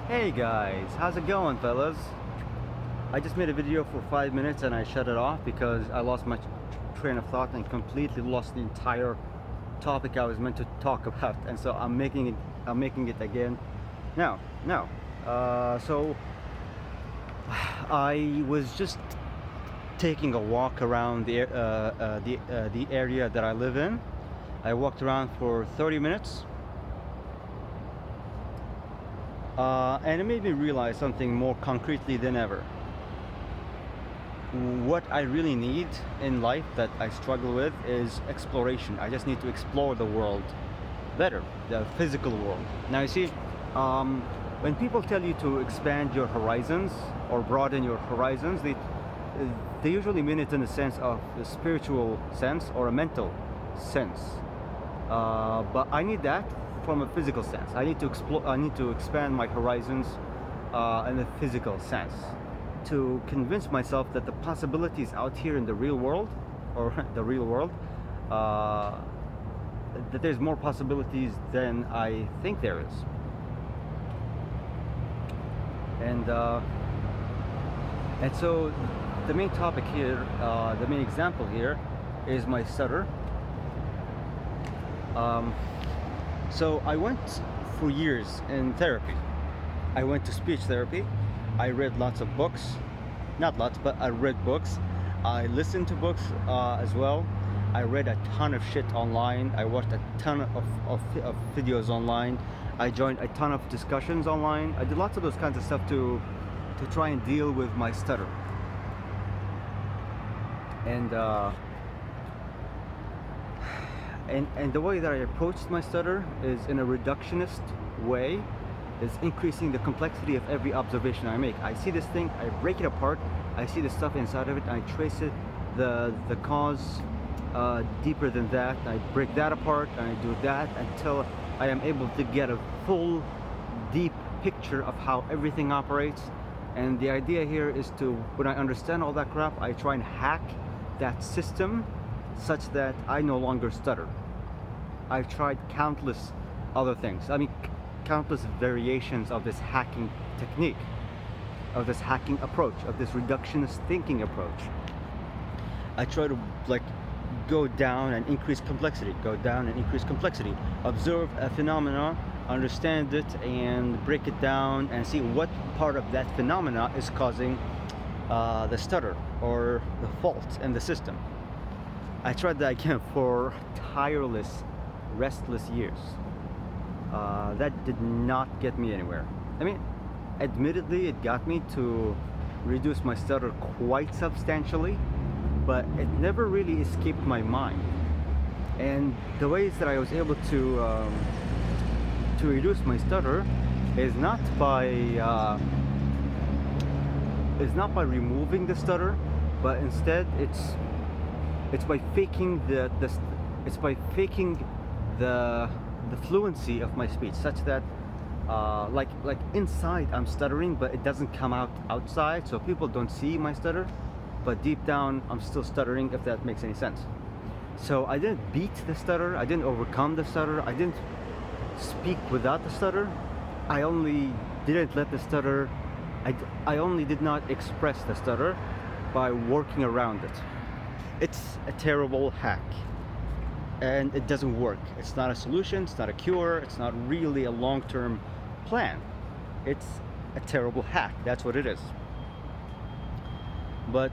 Hey guys, how's it going, fellas? I just made a video for 5 minutes and I shut it off because I lost my train of thought and completely lost the entire topic I was meant to talk about, and so I'm making it again now. So I was just taking a walk around the area that I live in. I walked around for 30 minutes. And it made me realize something more concretely than ever. What I really need in life that I struggle with is exploration. I just need to explore the world better, the physical world. Now you see, when people tell you to expand your horizons or broaden your horizons, they usually mean it in the sense of a spiritual sense or a mental sense. But I need that from a physical sense. I need to explore. I need to expand my horizons in a physical sense to convince myself that the possibilities out here in the real world, or the real world, that there's more possibilities than I think there is. And so the main topic here, the main example here, is my stutter. So I went for years in therapy. I went to speech therapy. I read lots of books. Not lots, but I read books. I listened to books as well. I read a ton of shit online. I watched a ton of videos online. I joined a ton of discussions online. I did lots of those kinds of stuff to try and deal with my stutter. And the way that I approached my stutter is in a reductionist way, is increasing the complexity of every observation I make. I see this thing, I break it apart, I see the stuff inside of it, I trace it, the cause deeper than that, I break that apart, and I do that until I am able to get a full, deep picture of how everything operates. And the idea here is to, when I understand all that crap, I try and hack that system such that I no longer stutter. I've tried countless other things. I mean, countless variations of this hacking technique, of this hacking approach, of this reductionist thinking approach. I try to go down and increase complexity, observe a phenomena, understand it, and break it down and see what part of that phenomena is causing the stutter or the fault in the system. I tried that again for tireless, restless years. That did not get me anywhere. I mean, admittedly, it got me to reduce my stutter quite substantially, but it never really escaped my mind. And the ways that I was able to reduce my stutter is not by removing the stutter, but instead it's by faking the fluency of my speech, such that like inside I'm stuttering, but it doesn't come out outside, so people don't see my stutter, but deep down I'm still stuttering, if that makes any sense. So I didn't beat the stutter, I didn't overcome the stutter, I didn't speak without the stutter. I only didn't let the stutter, I only did not express the stutter by working around it. It's a terrible hack, and it doesn't work. It's not a solution, it's not a cure, it's not really a long-term plan. It's a terrible hack, that's what it is. But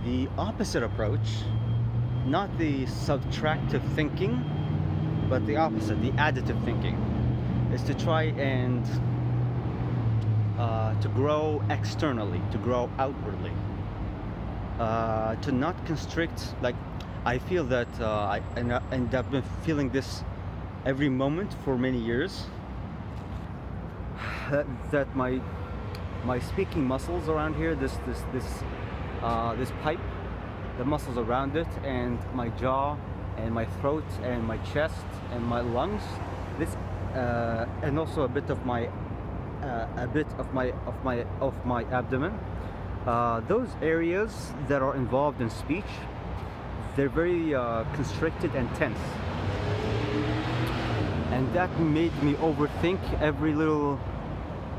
the opposite approach, not the subtractive thinking, but the opposite, the additive thinking, is to try and to grow externally, to grow outwardly, to not constrict. Like, I feel that and I've been feeling this every moment for many years, that my speaking muscles around here, this pipe, the muscles around it, and my jaw and my throat and my chest and my lungs, this and also a bit of my abdomen, those areas that are involved in speech, they're very constricted and tense, and that made me overthink every little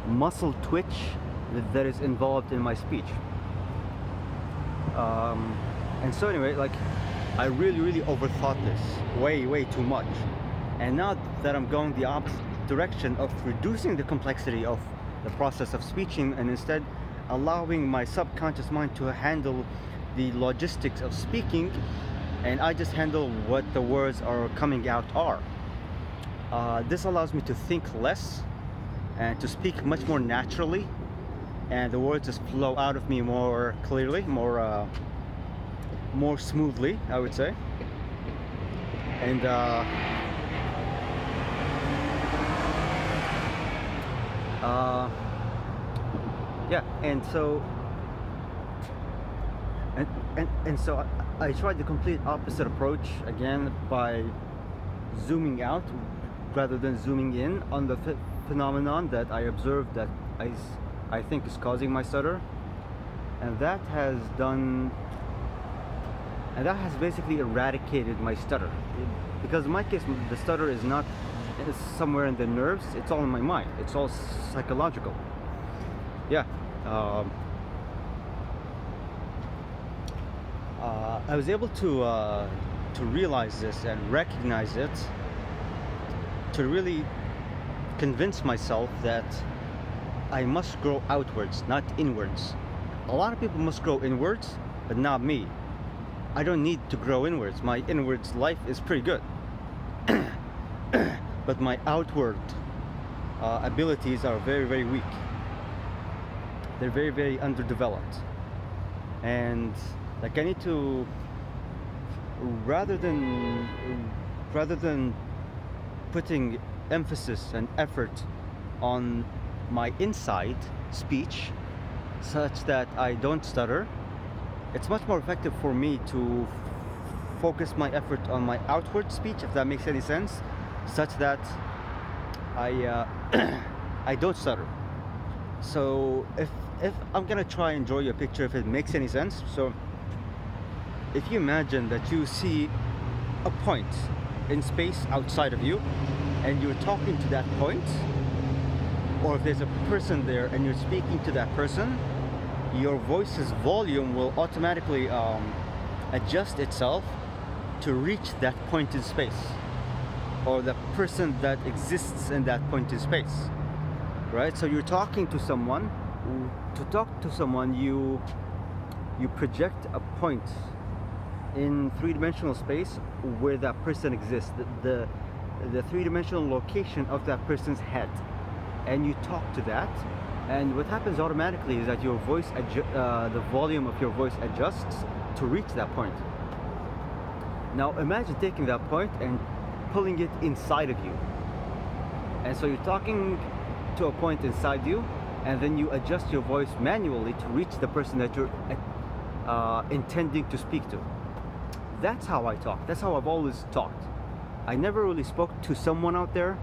muscle twitch that is involved in my speech. And so anyway, like, I really overthought this way too much. And now that I'm going the opposite direction of reducing the complexity of the process of speaking and instead allowing my subconscious mind to handle the logistics of speaking, and I just handle what the words are coming out are. This allows me to think less and to speak much more naturally, and the words just flow out of me more clearly, more smoothly, I would say. And yeah, and so I tried the complete opposite approach again by zooming out rather than zooming in on the phenomenon that I observed that I think is causing my stutter, and that has basically eradicated my stutter. Because in my case, the stutter is not somewhere in the nerves, it's all in my mind, it's all psychological. Yeah. I was able to realize this and recognize it, to really convince myself that I must grow outwards, not inwards. A lot of people must grow inwards, but not me. I don't need to grow inwards. My inwards life is pretty good. But my outward abilities are very weak. They're very underdeveloped. And like, I need to, rather than putting emphasis and effort on my inside speech such that I don't stutter, it's much more effective for me to focus my effort on my outward speech, if that makes any sense, such that I don't stutter. So if I'm gonna try and draw you a picture, if it makes any sense. So if you imagine that you see a point in space outside of you and you're talking to that point, or if there's a person there and you're speaking to that person, your voice's volume will automatically adjust itself to reach that point in space, or the person that exists in that point in space, right? So you're talking to someone. To talk to someone, you project a point in three-dimensional space where that person exists, the three-dimensional location of that person's head, and you talk to that. And what happens automatically is that your voice, the volume of your voice adjusts to reach that point. Now imagine taking that point and pulling it inside of you. And so you're talking to a point inside you, and then you adjust your voice manually to reach the person that you're intending to speak to. That's how I talk. That's how I've always talked. I never really spoke to someone out there.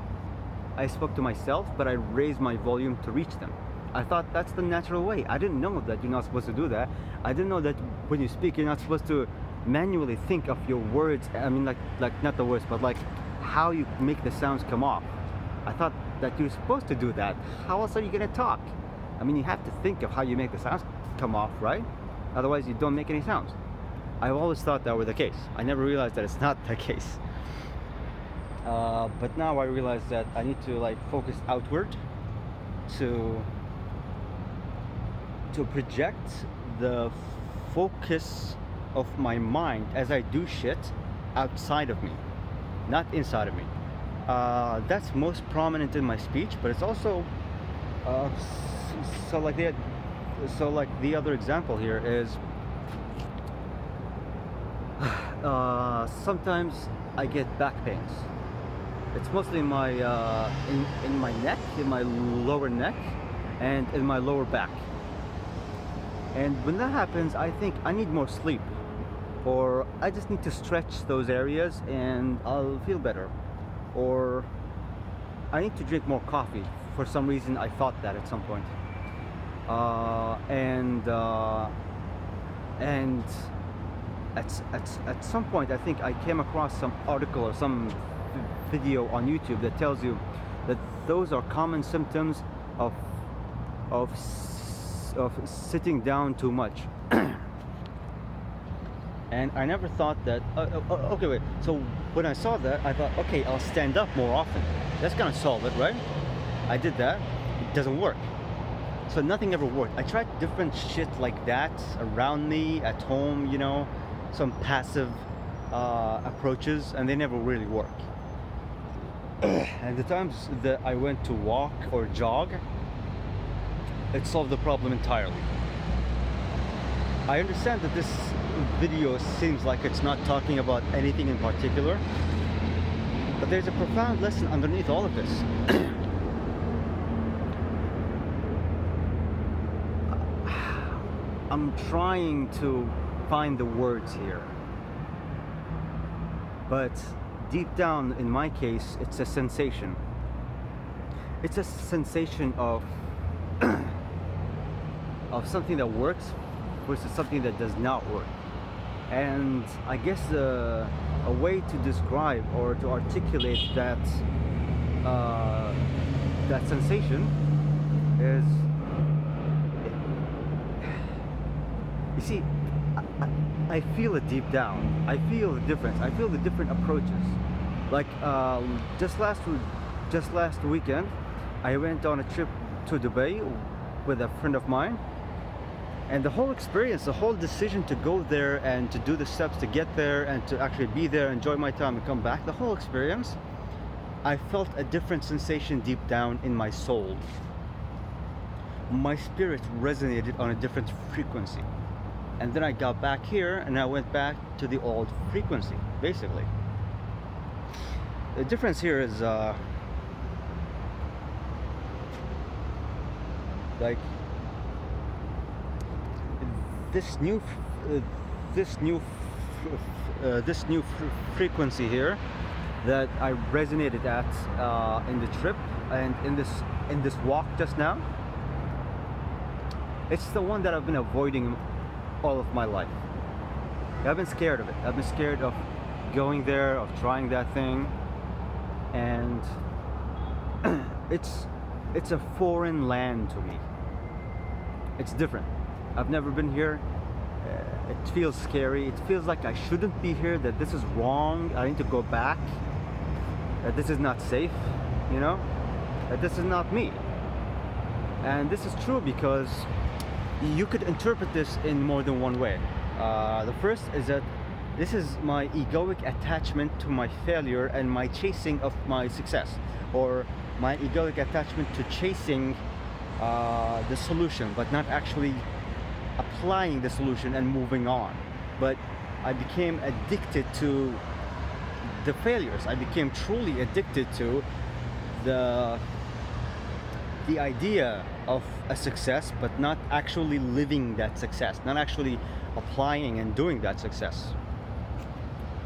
I spoke to myself, but I raised my volume to reach them. I thought that's the natural way. I didn't know that you're not supposed to do that. I didn't know that when you speak, you're not supposed to manually think of your words. I mean, like not the words, but like how you make the sounds come off. I thought that you're supposed to do that. How else are you gonna talk? I mean, you have to think of how you make the sounds come off, right? Otherwise, you don't make any sounds. I've always thought that was the case. I never realized that it's not the case. But now I realize that I need to like focus outward to project the focus of my mind as I do shit outside of me, not inside of me. That's most prominent in my speech, but it's also so like the other example here is sometimes I get back pains. It's mostly in my in my neck, in my lower neck, and in my lower back. And when that happens, I think I need more sleep, or I just need to stretch those areas and I'll feel better. Or I need to drink more coffee. For some reason, I thought that at some point. And at some point, I think I came across some article or some video on YouTube that tells you that those are common symptoms of of sitting down too much. And I never thought that, okay, wait, so when I saw that, I thought, okay, I'll stand up more often. That's gonna solve it, right? I did that, it doesn't work. So nothing ever worked. I tried different shit like that around me, at home, you know, some passive approaches, and they never really work. And the times that I went to walk or jog, it solved the problem entirely. I understand that this video seems like it's not talking about anything in particular, but there's a profound lesson underneath all of this. I'm trying to find the words here, but deep down in my case, it's a sensation. It's a sensation of of something that works versus something that does not work. And I guess a way to describe or to articulate that that sensation is, you see, I feel it deep down. I feel the difference. I feel the different approaches. Like just last weekend, I went on a trip to Dubai with a friend of mine, and the whole experience, the whole decision to go there and to do the steps to get there and to actually be there, enjoy my time and come back, the whole experience, I felt a different sensation deep down in my soul. My spirit resonated on a different frequency. And then I got back here and I went back to the old frequency, basically. The difference here is like this new frequency here that I resonated at in the trip and in this walk just now. It's the one that I've been avoiding all of my life. I've been scared of it. I've been scared of going there, of trying that thing, and it's a foreign land to me. It's different. I've never been here. It feels scary. It feels like I shouldn't be here, that this is wrong. I need to go back. That this is not safe, you know? That this is not me. And this is true because you could interpret this in more than one way. The first is that this is my egoic attachment to my failure and my chasing of my success, or my egoic attachment to chasing the solution, but not actually applying the solution and moving on. But I became addicted to the failures. I became truly addicted to the idea of a success, but not actually living that success, not actually applying and doing that success.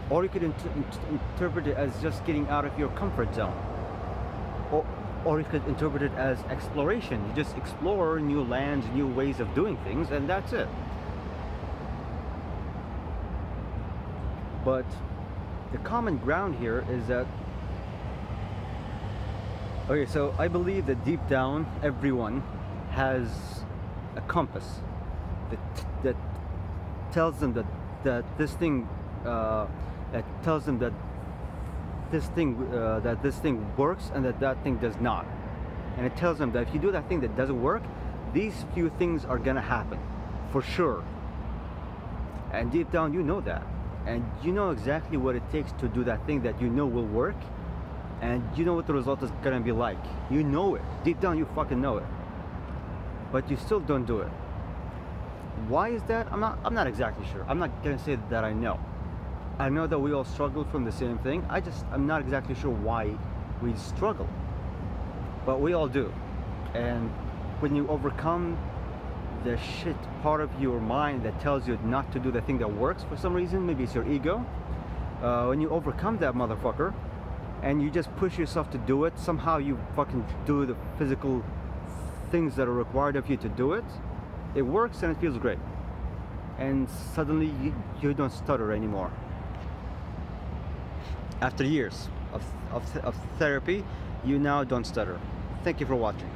Or you could interpret it as just getting out of your comfort zone. Or you could interpret it as exploration. You just explore new lands, new ways of doing things, and that's it. But the common ground here is that, okay, so I believe that deep down everyone has a compass that tells them that this thing that tells them that this thing works and that thing does not. And it tells them that if you do that thing that doesn't work, these few things are gonna happen for sure. And deep down you know that, and you know exactly what it takes to do that thing that you know will work, and you know what the result is gonna be like. You know it deep down. You fucking know it, but you still don't do it. Why is that? I'm not exactly sure. I'm not gonna say that I know. I know that we all struggle from the same thing. I'm not exactly sure why we struggle, but we all do. And when you overcome the shit part of your mind that tells you not to do the thing that works for some reason, maybe it's your ego, when you overcome that motherfucker and you just push yourself to do it, somehow you fucking do the physical things that are required of you to do it, it works and it feels great. And suddenly you don't stutter anymore. After years of therapy, you now don't stutter. Thank you for watching.